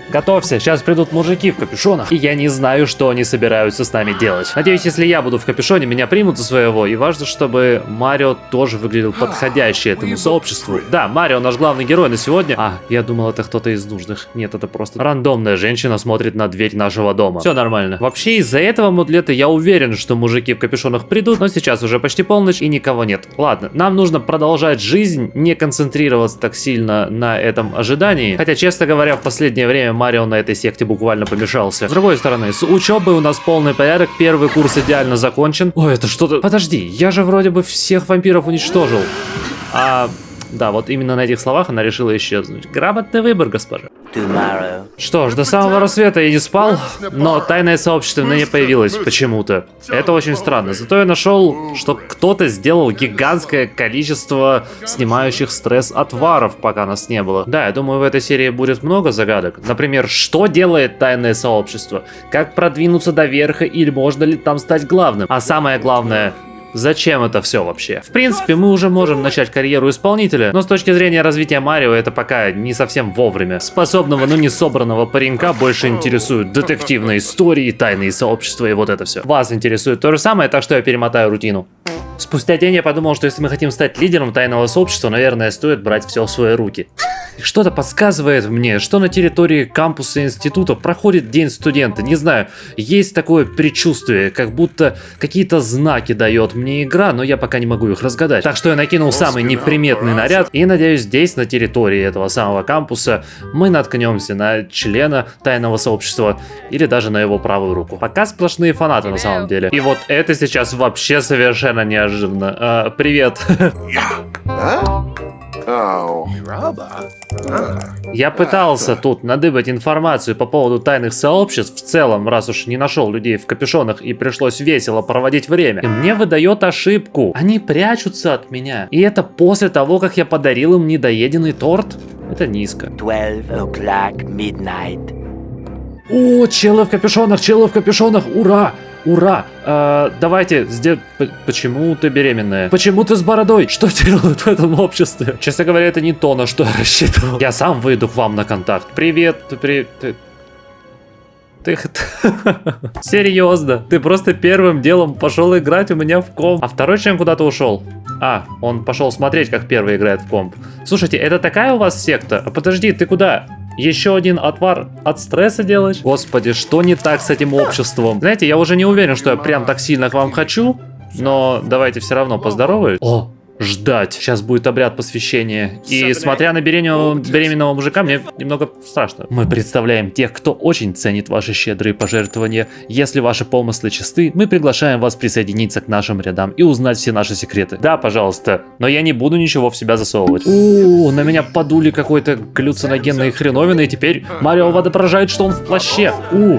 готовься, сейчас придут мужики в капюшонах, и я не знаю, что они собираются с нами делать. Надеюсь, если я буду в капюшоне, меня примут за своего, и важно, чтобы Марио тоже выглядел подходящий этому сообществу. Да, Марио наш главный герой на сегодня. А, я думал, это кто-то из нужных. Нет, это просто рандомная женщина смотрит на дверь нашего дома. Все нормально. Вообще, из-за этого мудлета я уверен, что мужики в капюшонах придут, но сейчас уже почти полночь и никого нет. Ладно, нам нужно продолжать жизнь, не концентрироваться так сильно на этом ожидании. Хотя, честно говоря, в последнее время Марио на этой секте буквально помешался. С другой стороны, с учебой у нас полный порядок, первый курс идеально закончен. Ой, это что-то... Подожди, я же вроде бы всех вампиров уничтожил. Да, вот именно на этих словах она решила исчезнуть. Грамотный выбор, госпожа. Что ж, до самого рассвета я не спал, но тайное сообщество ныне появилось почему-то. Это очень странно. Зато я нашел, что кто-то сделал гигантское количество снимающих стресс отваров, пока нас не было. Да, я думаю, в этой серии будет много загадок. Например, что делает тайное сообщество? Как продвинуться до верха или можно ли там стать главным? А самое главное... Зачем это все вообще? В принципе, мы уже можем начать карьеру исполнителя, но с точки зрения развития Марио это пока не совсем вовремя. Способного, но не собранного паренька больше интересуют детективные истории, тайные сообщества и вот это все. Вас интересует то же самое, так что я перемотаю рутину. Спустя день я подумал, что если мы хотим стать лидером тайного сообщества, наверное, стоит брать все в свои руки. И что-то подсказывает мне, что на территории кампуса института проходит день студента. Не знаю, есть такое предчувствие, как будто какие-то знаки дает мне игра, но я пока не могу их разгадать. Так что я накинул самый неприметный наряд и надеюсь, здесь, на территории этого самого кампуса, мы наткнемся на члена тайного сообщества или даже на его правую руку. Пока сплошные фанаты на самом деле. И вот это сейчас вообще совершенно неожиданно. Привет. Я пытался тут надыбать информацию по поводу тайных сообществ в целом, раз уж не нашел людей в капюшонах и пришлось весело проводить время. И мне выдает ошибку. Они прячутся от меня. И это после того, как я подарил им недоеденный торт? Это низко. 12 o'clock midnight. О, челы в капюшонах, ура! Ура! Давайте, почему ты беременная? Почему ты с бородой? Что делают в этом обществе? Честно говоря, это не то, на что я рассчитывал. Я сам выйду к вам на контакт. Привет, ты... Серьезно? Ты просто первым делом пошел играть у меня в комп. А второй член куда-то ушел. Он пошел смотреть, как первый играет в комп. Слушайте, это такая у вас секта? Подожди, ты куда? Еще один отвар от стресса делаешь? Господи, что не так с этим обществом? Знаете, я уже не уверен, что я прям так сильно к вам хочу, но давайте все равно поздороваюсь. О, ждать. Сейчас будет обряд посвящения. И смотря на беременного мужика, мне немного страшно. Мы представляем тех, кто очень ценит ваши щедрые пожертвования. Если ваши помыслы чисты, мы приглашаем вас присоединиться к нашим рядам и узнать все наши секреты. Да, пожалуйста, но я не буду ничего в себя засовывать. На меня подули какой-то галлюциногенные хреновины, и теперь Марио воображает, что он в плаще.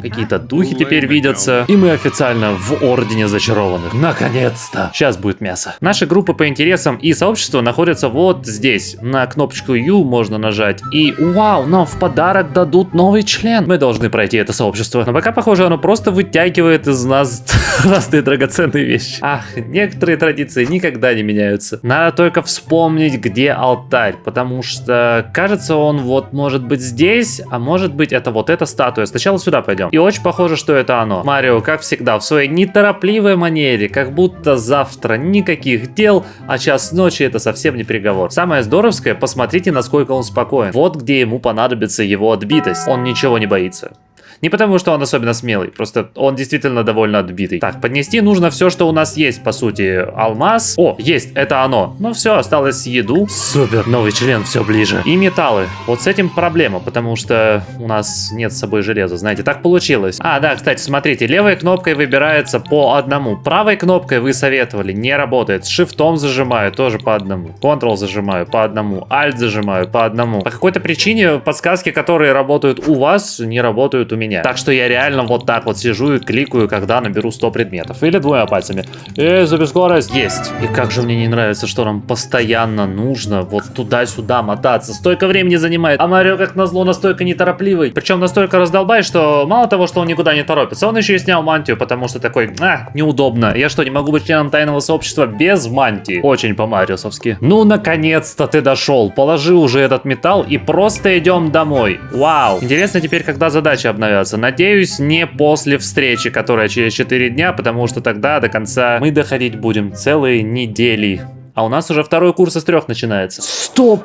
Какие-то духи теперь видятся. И мы официально в Ордене Зачарованных. Наконец-то. Сейчас будет мясо. Наша группа по интересам и сообщество находится вот здесь. На кнопочку U можно нажать. И вау, нам в подарок дадут новый член. Мы должны пройти это сообщество. Но пока, похоже, оно просто вытягивает из нас разные драгоценные вещи. Некоторые традиции никогда не меняются. Надо только вспомнить, где алтарь. Потому что, кажется, он вот может быть здесь, а может быть это вот эта статуя. Сначала сюда пойдем. И очень похоже, что это оно. Марио, как всегда, в своей неторопливой манере, как будто завтра никаких дел, а час ночи это совсем не приговор. Самое здоровское, посмотрите, насколько он спокоен. Вот где ему понадобится его отбитость. Он ничего не боится. Не потому, что он особенно смелый, просто он действительно довольно отбитый. Так, поднести нужно все, что у нас есть, по сути. Алмаз. О, есть, это оно. Ну все, осталось еду. Супер, новый член все ближе. И металлы. Вот с этим проблема, потому что у нас нет с собой железа, знаете, так получилось. Да, кстати, смотрите, левой кнопкой выбирается по одному. Правой кнопкой вы советовали, не работает. С шифтом зажимаю, тоже по одному. Ctrl зажимаю, по одному. Alt зажимаю, по одному. По какой-то причине подсказки, которые работают у вас, не работают у у меня. Так что я реально вот так вот сижу и кликаю, когда наберу 100 предметов. Или двумя пальцами. Суперскорость есть. И как же мне не нравится, что нам постоянно нужно вот туда-сюда мотаться. Столько времени занимает. А Марио, как назло, настолько неторопливый. Причем настолько раздолбай, что мало того, что он никуда не торопится, он еще и снял мантию, потому что такой, неудобно. Я что, не могу быть членом тайного сообщества без мантии? Очень по-мариосовски. Ну, наконец-то ты дошел. Положи уже этот металл и просто идем домой. Вау. Интересно теперь, когда задачи обновятся. Надеюсь, не после встречи, которая через 4 дня, потому что тогда до конца мы доходить будем целые недели. А у нас уже второй курс из 3 начинается. Стоп!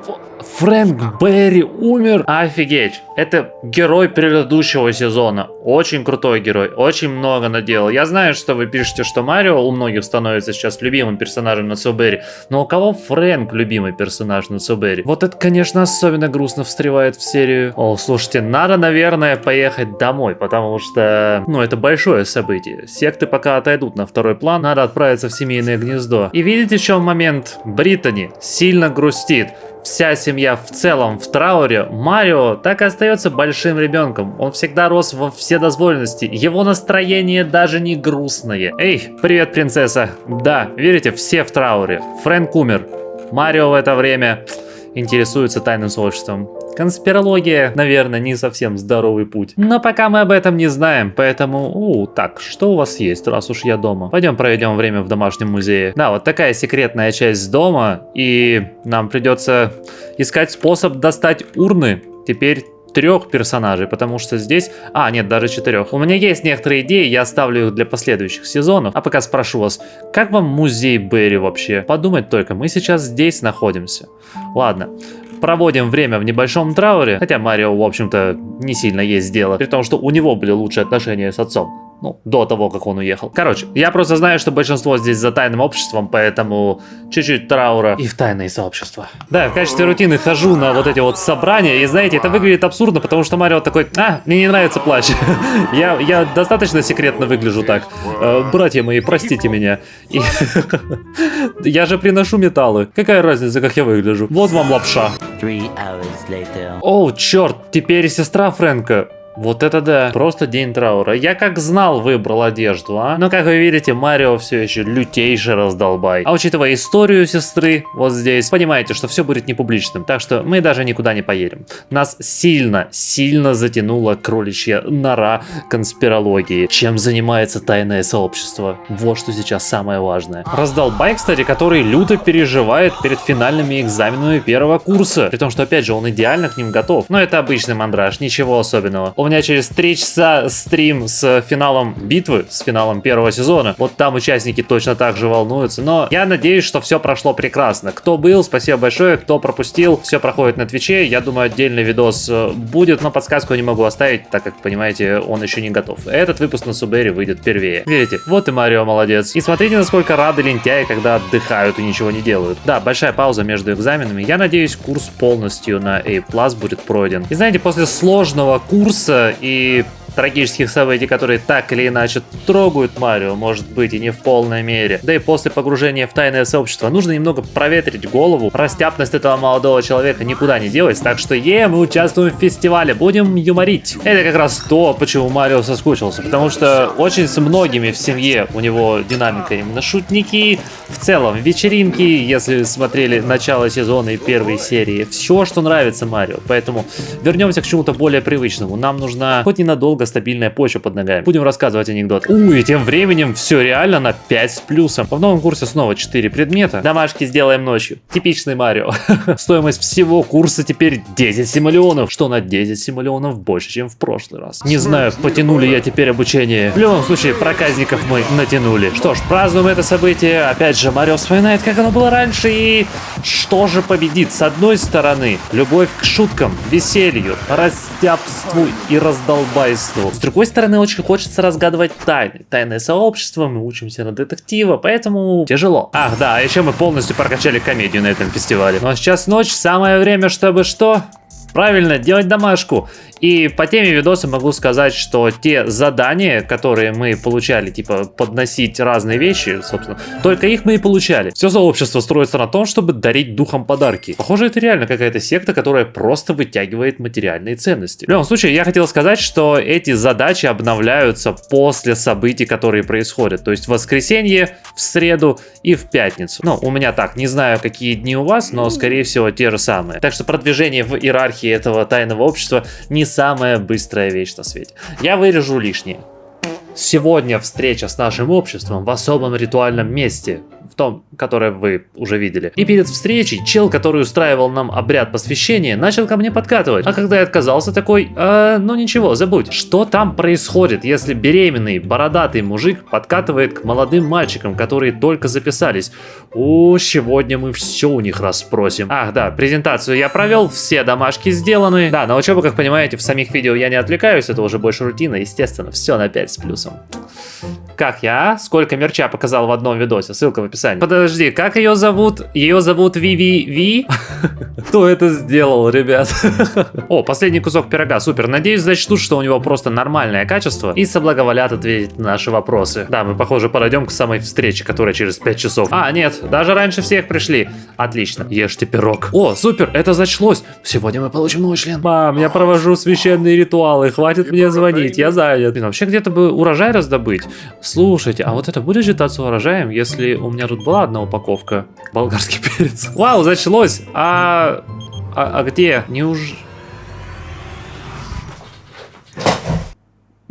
Фрэнк Берри умер? Офигеть! Это герой предыдущего сезона. Очень крутой герой. Очень много наделал. Я знаю, что вы пишете, что Марио у многих становится сейчас любимым персонажем на Субэри. Но у кого Фрэнк любимый персонаж на Субэри? Вот это, конечно, особенно грустно встревает в серию. О, слушайте, надо, наверное, поехать домой, потому что, это большое событие. Секты пока отойдут на второй план, надо отправиться в семейное гнездо. И видите, в чем момент? Британи сильно грустит. Вся семья в целом в трауре. Марио так и остается большим ребенком. Он всегда рос во вседозволенности. Его настроение даже не грустное. Эй, привет, принцесса. Да, верите, все в трауре. Фрэнк умер. Марио в это время интересуется тайным сообществом. Конспирология, наверное, не совсем здоровый путь. Но пока мы об этом не знаем, поэтому... так, что у вас есть, раз уж я дома? Пойдем проведем время в домашнем музее. Да, вот такая секретная часть дома, и нам придется искать способ достать урны. Теперь 3 персонажей, потому что здесь... нет, даже 4. У меня есть некоторые идеи, я оставлю их для последующих сезонов. А пока спрошу вас, как вам музей Берри вообще? Подумать только, мы сейчас здесь находимся. Ладно. Проводим время в небольшом трауре, хотя Марио, в общем-то, не сильно есть дело, при том, что у него были лучшие отношения с отцом. До того, как он уехал. Короче, я просто знаю, что большинство здесь за тайным обществом, поэтому чуть-чуть траура и в тайные сообщества. Да, в качестве рутины хожу на вот эти вот собрания, и знаете, это выглядит абсурдно, потому что Марио такой, мне не нравится плащ. Я достаточно секретно выгляжу так. Братья мои, простите меня. Я же приношу металлы. Какая разница, как я выгляжу? Вот вам лапша. 3 hours later. О, черт, теперь сестра Фрэнка. Вот это да, просто день траура. Я как знал, выбрал одежду, Но как вы видите, Марио все еще лютейший раздолбай. А учитывая историю сестры вот здесь, понимаете, что все будет не публичным. Так что мы даже никуда не поедем. Нас сильно затянула кроличья нора конспирологии. Чем занимается тайное сообщество? Вот что сейчас самое важное. Раздолбай, кстати, который люто переживает перед финальными экзаменами 1-го курса. При том, что опять же он идеально к ним готов. Но это обычный мандраж, ничего особенного. У меня через 3 часа стрим с финалом битвы, с финалом 1-го сезона. Вот там участники точно так же волнуются. Но я надеюсь, что все прошло прекрасно. Кто был, спасибо большое. Кто пропустил, все проходит на Твиче. Я думаю, отдельный видос будет, но подсказку я не могу оставить, так как, понимаете, он еще не готов. Этот выпуск на Субэри выйдет первее. Видите, вот и Марио молодец. И смотрите, насколько рады лентяи, когда отдыхают и ничего не делают. Да, большая пауза между экзаменами. Я надеюсь, курс полностью на A+ будет пройден. И знаете, после сложного курса и трагических событий, которые так или иначе трогают Марио, может быть, и не в полной мере. Да и после погружения в тайное сообщество нужно немного проветрить голову. Растяпность этого молодого человека никуда не делась, так что мы участвуем в фестивале, будем юморить. Это как раз то, почему Марио соскучился, потому что очень с многими в семье у него динамика именно шутники, в целом вечеринки, если смотрели начало сезона и 1 серии, все, что нравится Марио. Поэтому вернемся к чему-то более привычному. Нам нужна хоть ненадолго стабильная почва под ногами. Будем рассказывать анекдот. И тем временем все реально на 5 с плюсом. В новом курсе снова 4 предмета. Домашки сделаем ночью. Типичный Марио. Стоимость всего курса теперь 10 симулеонов, что на 10 симулеонов больше, чем в прошлый раз. Не знаю, потянули я теперь обучение. В любом случае, проказников мы натянули. Что ж, празднуем это событие. Опять же, Марио вспоминает, как оно было раньше, и что же победит? С одной стороны, любовь к шуткам, веселью, растяпству и раздолбайству. С другой стороны, очень хочется разгадывать тайны. Тайное сообщество, мы учимся на детектива, поэтому тяжело. Ах, да, еще мы полностью прокачали комедию на этом фестивале. Ну а сейчас ночь, самое время, чтобы что? Правильно, делать домашку. И по теме видоса могу сказать, что те задания, которые мы получали, типа подносить разные вещи, собственно, только их мы и получали. Все сообщество строится на том, чтобы дарить духам подарки. Похоже, это реально какая-то секта, которая просто вытягивает материальные ценности. В любом случае, я хотел сказать, что эти задачи обновляются после событий, которые происходят. То есть в воскресенье, в среду и в пятницу. Ну, у меня так, не знаю, какие дни у вас, но, скорее всего, те же самые. Так что продвижение в иерархии этого тайного общества не самая быстрая вещь на свете. Я вырежу лишнее. Сегодня встреча с нашим обществом в особом ритуальном месте, в том, которое вы уже видели. И перед встречей чел, который устраивал нам обряд посвящения, начал ко мне подкатывать. А когда я отказался, такой, ну ничего, забудь. Что там происходит, если беременный, бородатый мужик подкатывает к молодым мальчикам, которые только записались? О, сегодня мы все у них расспросим. Ах, да, презентацию я провел, все домашки сделаны. Да, на учебу, как понимаете, в самих видео я не отвлекаюсь, это уже больше рутина, естественно, все на 5 с плюсом. Как я? Сколько мерча показал в одном видосе? Ссылка в описании. Подожди, как ее зовут? Ее зовут Ви. Кто это сделал, ребят? О, последний кусок пирога, супер. Надеюсь, зачтут, что у него просто нормальное качество и соблаговолят ответить на наши вопросы. Да, мы, похоже, подойдем к самой встрече, которая через 5 часов. А, нет, даже раньше всех пришли. Отлично, ешьте пирог. О, супер, это зачлось. Сегодня мы получим новый член. Мам, я провожу священные ритуалы, хватит мне звонить, я занят. Блин, вообще где-то бы урожай раздобыть. Слушайте, а вот это будет считаться урожаем, если у меня тут была одна упаковка болгарский перец? Вау, зачлось! А где?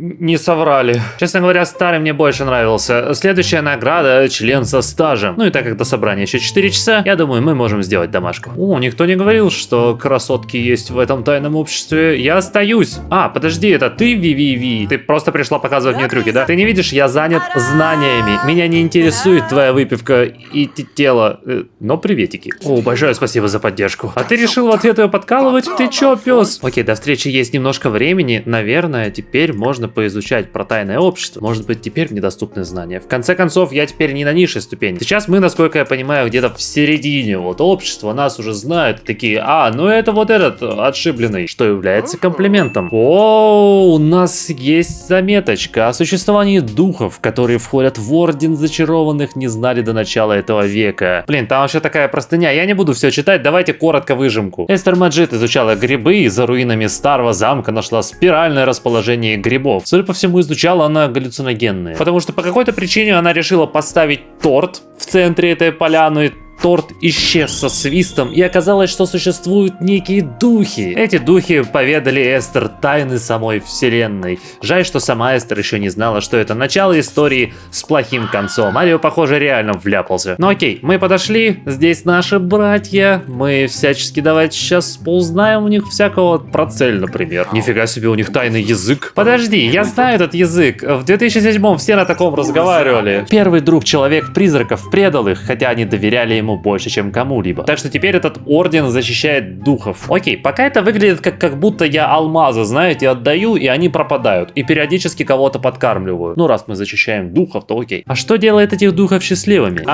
Не соврали. Честно говоря, старый мне больше нравился. Следующая награда — член со стажем. Ну и так как до собрания еще 4 часа, я думаю, мы можем сделать домашку. О, никто не говорил, что красотки есть в этом тайном обществе. Я остаюсь. А, подожди, это ты, Ви? Ты просто пришла показывать мне трюки, да? Ты не видишь, я занят знаниями. Меня не интересует твоя выпивка и тело. Но приветики. О, большое спасибо за поддержку. А ты решил в ответ ее подкалывать? Ты чё, пес? Окей, до встречи есть немножко времени. Наверное, теперь можно поизучать про тайное общество. Может быть, теперь мне доступны знания. В конце концов, я теперь не на низшей ступени. Сейчас мы, насколько я понимаю, где-то в середине вот общества нас уже знают. Такие, ну это вот этот отшибленный. Что является комплиментом. О, у нас есть заметочка о существовании духов, которые входят в орден зачарованных, не знали до начала этого века. Блин, там вообще такая простыня. Я не буду все читать, давайте коротко выжимку. Эстер Маджид изучала грибы и за руинами старого замка нашла спиральное расположение грибов. Судя по всему, изучала она галлюциногенные. Потому что по какой-то причине она решила поставить торт в центре этой поляны. Торт исчез со свистом, и оказалось, что существуют некие духи. Эти духи поведали Эстер тайны самой вселенной. Жаль, что сама Эстер еще не знала, что это начало истории с плохим концом. Марио, похоже, реально вляпался. Ну окей, мы подошли, здесь наши братья. Мы всячески давайте сейчас поузнаем у них всякого про цель, например. Нифига себе, у них тайный язык. Подожди, я знаю этот язык. В 2007-м все на таком разговаривали. Первый друг человек-призраков предал их, хотя они доверяли ему больше, чем кому-либо. Так что теперь этот орден защищает духов. Окей, пока это выглядит как будто я алмазы, знаете, отдаю, и они пропадают. И периодически кого-то подкармливаю. Ну, раз мы защищаем духов, то окей. А что делает этих духов счастливыми?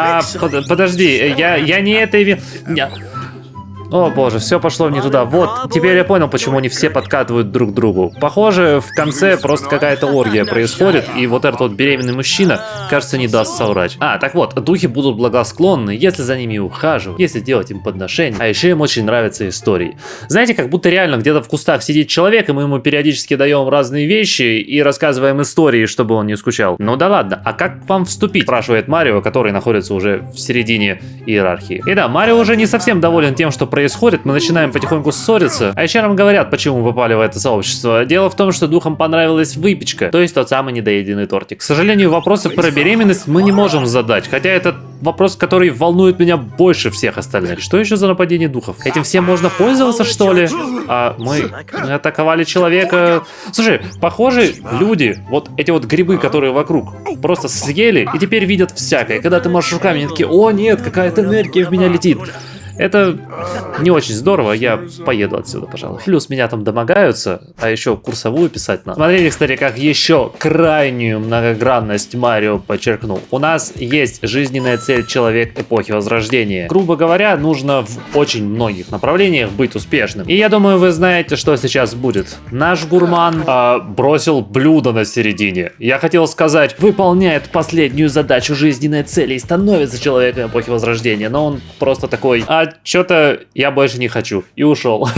Подожди, я не это... О боже, все пошло не туда. Вот, теперь я понял, почему они все подкатывают друг к другу. Похоже, в конце просто какая-то оргия происходит, и вот этот вот беременный мужчина, кажется, не даст соврать. Так вот, духи будут благосклонны, если за ними ухаживать, если делать им подношения. А еще им очень нравятся истории. Знаете, как будто реально где-то в кустах сидит человек, и мы ему периодически даем разные вещи и рассказываем истории, чтобы он не скучал. Ну да ладно, а как к вам вступить? Спрашивает Марио, который находится уже в середине иерархии. И да, Марио уже не совсем доволен тем, что происходит, мы начинаем потихоньку ссориться, а еще нам говорят, почему мы попали в это сообщество. Дело в том, что духам понравилась выпечка, то есть тот самый недоеденный тортик. К сожалению, вопросы про беременность мы не можем задать, хотя это вопрос, который волнует меня больше всех остальных. Что еще за нападение духов? Этим всем можно пользоваться, что ли? Мы атаковали человека. Слушай, похоже, люди, вот эти вот грибы, которые вокруг, просто съели и теперь видят всякое. Когда ты машешь руками, они такие, о нет, какая-то энергия в меня летит. Это не очень здорово, я поеду отсюда, пожалуй. Плюс меня там домогаются, а еще курсовую писать надо. Смотрите, кстати, как еще крайнюю многогранность Марио подчеркнул. У нас есть жизненная цель человек эпохи Возрождения. Грубо говоря, нужно в очень многих направлениях быть успешным. И я думаю, вы знаете, что сейчас будет. Наш гурман бросил блюдо на середине. Я хотел сказать, выполняет последнюю задачу жизненной цели и становится человеком эпохи Возрождения. Но он просто такой, что-то я больше не хочу. И ушел.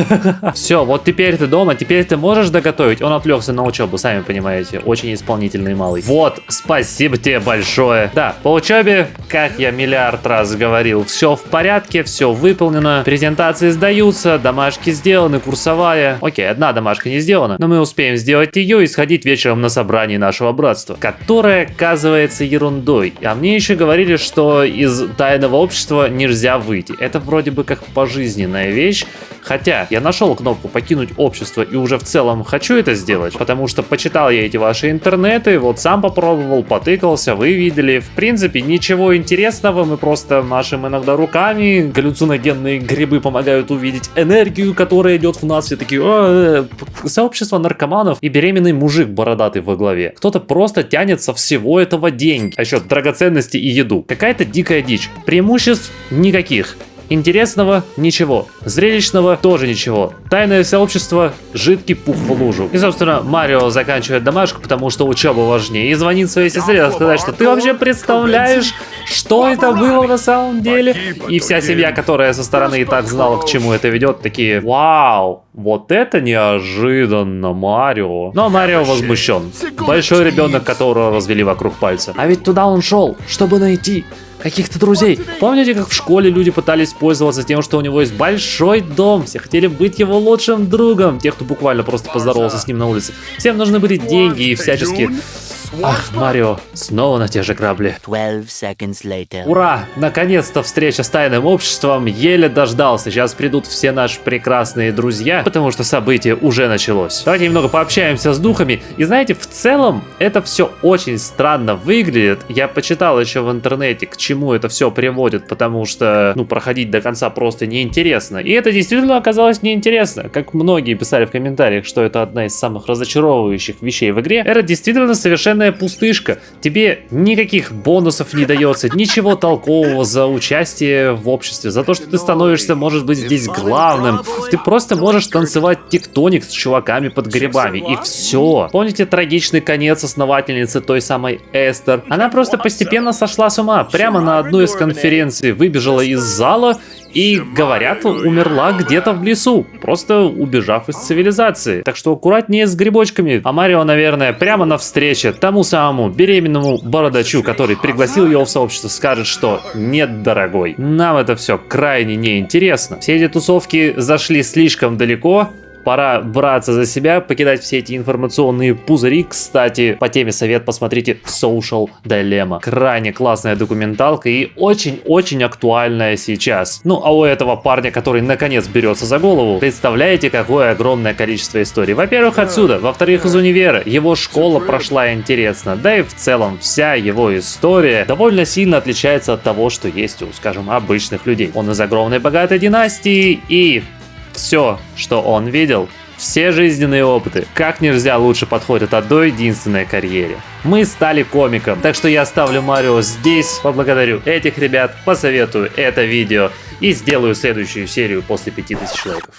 Все, вот теперь ты дома, теперь ты можешь доготовить. Он отвлекся на учебу, сами понимаете. Очень исполнительный малый. Вот, спасибо тебе большое. Да, по учебе, как я миллиард раз говорил, все в порядке, все выполнено. Презентации сдаются, домашки сделаны, курсовая. Окей, одна домашка не сделана, но мы успеем сделать ее и сходить вечером на собрание нашего братства, которое оказывается ерундой. А мне еще говорили, что из тайного общества нельзя выйти. Это вроде бы как пожизненная вещь. Хотя я нашел кнопку покинуть общество и уже в целом хочу это сделать, потому что почитал я эти ваши интернеты, вот сам попробовал, потыкался, вы видели. В принципе, ничего интересного, мы просто машем иногда руками, галлюциногенные грибы помогают увидеть энергию, которая идет в нас, все такие, сообщество наркоманов и беременный мужик бородатый во главе. Кто-то просто тянет со всего этого деньги, а еще драгоценности и еду. Какая-то дикая дичь. Преимуществ никаких. Интересного ничего, зрелищного тоже ничего. Тайное сообщество — жидкий пух в лужу. И, собственно, Марио заканчивает домашку, потому что учеба важнее. И звонит своей сестре рассказать, что ты вообще представляешь, что это было на самом деле? И вся семья, которая со стороны и так знала, к чему это ведет, такие, вау, вот это неожиданно, Марио. Но Марио возмущен. Большой ребенок, которого развели вокруг пальца. А ведь туда он шел, чтобы найти каких-то друзей. Помните, как в школе люди пытались пользоваться тем, что у него есть большой дом? Все хотели быть его лучшим другом. Тех, кто буквально просто поздоровался с ним на улице. Всем нужны были деньги и всячески... Ах, Марио, снова на те же грабли. 12 seconds later. Ура! Наконец-то встреча с тайным обществом, еле дождался. Сейчас придут все наши прекрасные друзья, потому что событие уже началось. Давайте немного пообщаемся с духами. И знаете, в целом, это все очень странно выглядит. Я почитал еще в интернете, к чему это все приводит, потому что, проходить до конца просто неинтересно. И это действительно оказалось неинтересно. Как многие писали в комментариях, что это одна из самых разочаровывающих вещей в игре. Это действительно совершенно пустышка. Тебе никаких бонусов не дается, ничего толкового за участие в обществе, за то, что ты становишься, может быть, здесь главным. Ты просто можешь танцевать тектоник с чуваками под грибами, и все. Помните трагичный конец основательницы той самой Эстер? Она просто постепенно сошла с ума. Прямо на одной из конференций выбежала из зала и, говорят, умерла где-то в лесу, просто убежав из цивилизации. Так что аккуратнее с грибочками. А Марио, наверное, прямо на встрече тому самому беременному бородачу, который пригласил его в сообщество, скажет, что нет, дорогой, нам это все крайне неинтересно. Все эти тусовки зашли слишком далеко. Пора браться за себя, покидать все эти информационные пузыри. Кстати, по теме совет посмотрите Social Dilemma. Крайне классная документалка и очень-очень актуальная сейчас. Ну, а у этого парня, который наконец берется за голову, представляете, какое огромное количество историй. Во-первых, отсюда, во-вторых, из универа. Его школа прошла интересно, да и в целом вся его история довольно сильно отличается от того, что есть у, скажем, обычных людей. Он из огромной богатой династии и... все, что он видел, все жизненные опыты, как нельзя лучше подходят одной единственной карьере. Мы стали комиком, так что я ставлю Марио здесь, поблагодарю этих ребят, посоветую это видео и сделаю следующую серию после 5000 лайков.